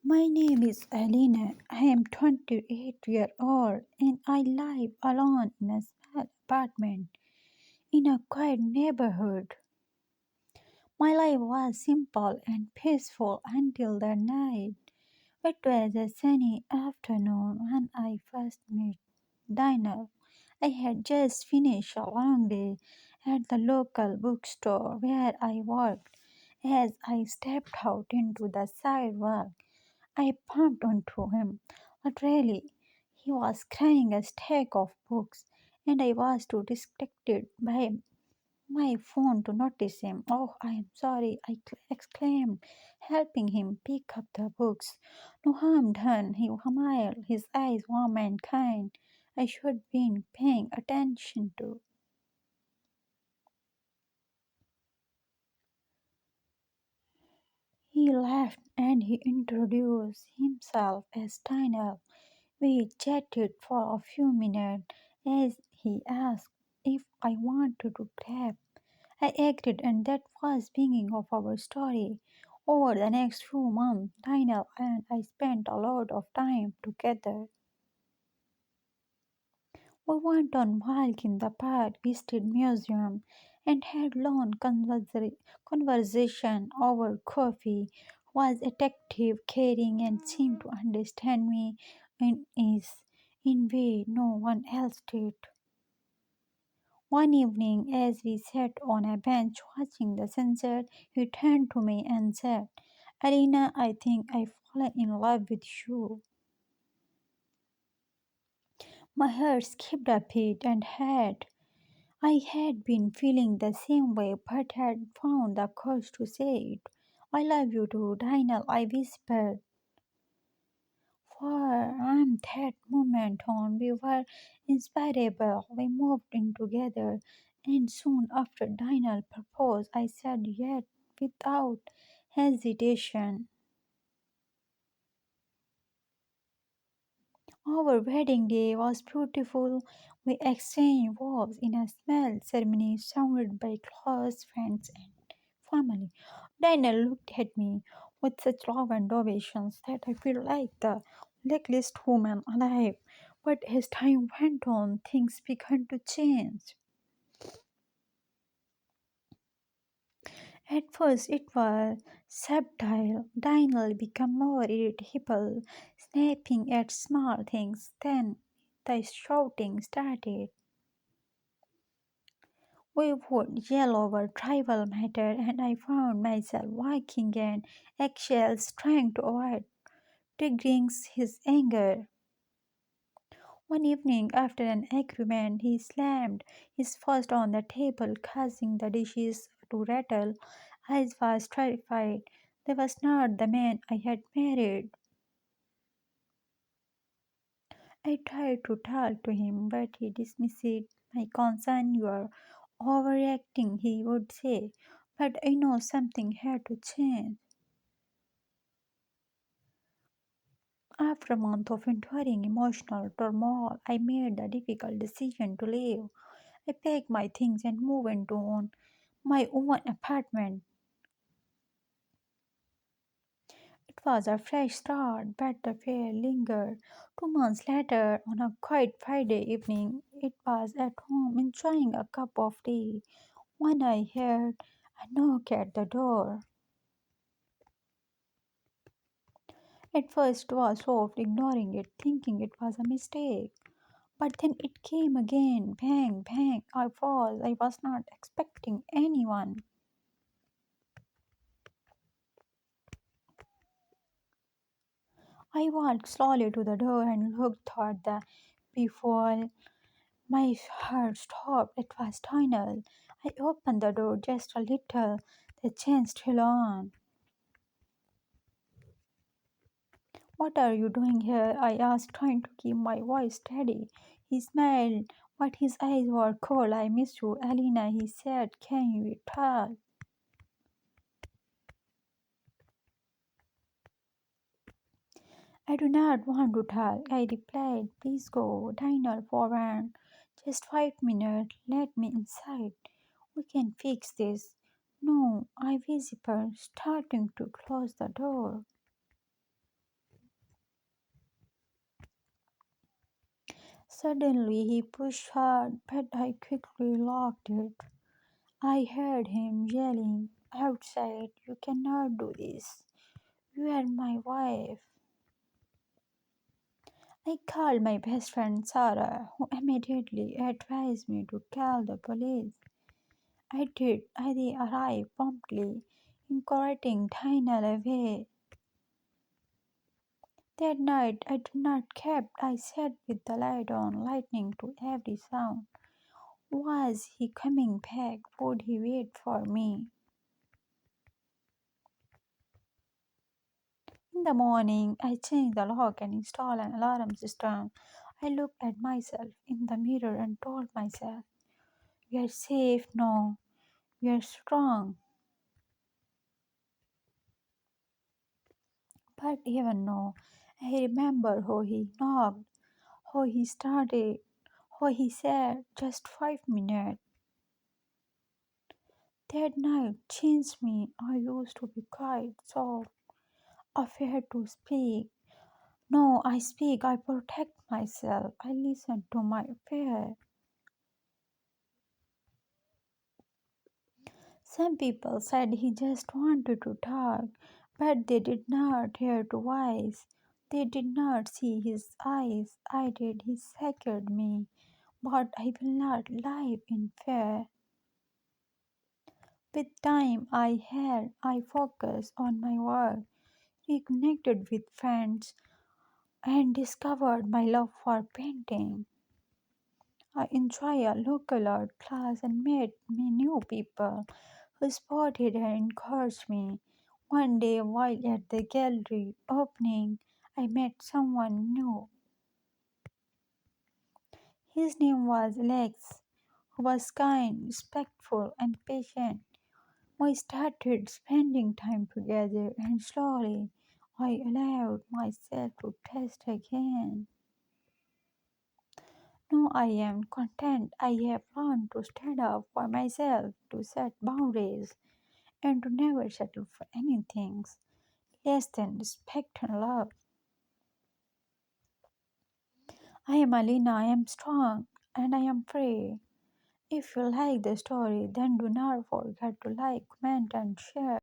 My name is Alina. I am 28 years old and I live alone in a small apartment in a quiet neighborhood. My life was simple and peaceful until the night. It was a sunny afternoon when I first met Dinah. I had just finished a long day at the local bookstore where I worked. As I stepped out into the sidewalk, I bumped into him. Literally, he was carrying a stack of books, and I was too distracted by my phone to notice him. Oh, I am sorry, I exclaimed, helping him pick up the books. No harm done, he smiled, his eyes warm and kind. I should have been paying attention to. He laughed and he introduced himself as Daniel. We chatted for a few minutes as he asked if I wanted to grab. I agreed, and that was beginning of our story. Over the next few months, Daniel and I spent a lot of time together. We went on walk in the park, visited museum, and had long conversation over coffee. Was attractive, caring, and seemed to understand me in way no one else did. One evening, as we sat on a bench watching the sunset, he turned to me and said, "Alina, I think I've fallen in love with you." My heart skipped a beat and I had been feeling the same way but had found the courage to say it. "I love you too, Daniel," I whispered. From that moment on, we were inseparable. We moved in together, and soon after Daniel proposed, I said yes without hesitation. Our wedding day was beautiful. We exchanged vows in a small ceremony surrounded by close friends and family. Daniel looked at me with such love and ovations that I felt like the luckiest woman alive. But as time went on, things began to change. At first, it was subtle. Daniel became more irritable, snapping at small things. Then the shouting started. We would yell over trivial matter, and I found myself walking in eggshells trying to avoid triggering his anger. One evening, after an argument, he slammed his fist on the table, causing the dishes to rattle. I was terrified. That was not the man I had married. I tried to talk to him, but he dismissed my concern. "You are overreacting," he would say. But I know something had to change. After a month of enduring emotional turmoil, I made the difficult decision to leave. I packed my things and moved into my own apartment. It was a fresh start, but the fear lingered. 2 months later, on a quiet Friday evening, it was at home enjoying a cup of tea when I heard a knock at the door. At first, I was soft, ignoring it, thinking it was a mistake. But then it came again, bang, bang. I was not expecting anyone. I walked slowly to the door and looked toward the peephole. My heart stopped. It was Donald. I opened the door just a little. The chain still on. "What are you doing here?" I asked, trying to keep my voice steady. He smiled, but his eyes were cold. "I miss you, Alina," he said. "Can we talk?" "I do not want to talk," I replied. "Please go." "Dinner for one. Just 5 minutes. Let me inside. We can fix this." "No," I whispered, starting to close the door. Suddenly he pushed hard, but I quickly locked it. I heard him yelling outside, "You cannot do this. You are my wife." I called my best friend Sarah, who immediately advised me to call the police. I did. They arrived promptly, escorting Daniel away. That night I did not keep. I sat with the light on, listening to every sound. Was he coming back? Would he wait for me? In the morning, I changed the lock and installed an alarm system. I looked at myself in the mirror and told myself, "We are safe now. We are strong." But even now, I remember how he knocked, how he started, how he said, "Just 5 minutes." That night changed me. I used to be quiet, soft, afraid to speak. No, I speak, I protect myself, I listen to my fear. Some people said he just wanted to talk, but they did not hear the voice. They did not see his eyes. I did. He scared me, but I will not live in fear. With time I focused on my work, reconnected with friends, and discovered my love for painting. I enjoy a local art class and met many new people who supported and encouraged me. One day, while at the gallery opening, I met someone new. His name was Lex, who was kind, respectful, and patient. We started spending time together, and slowly I allowed myself to taste again. Now I am content. I have learned to stand up for myself, to set boundaries, and to never settle for anything less than respect and love. I am Alina, I am strong, and I am free. If you like the story, then do not forget to like, comment, and share.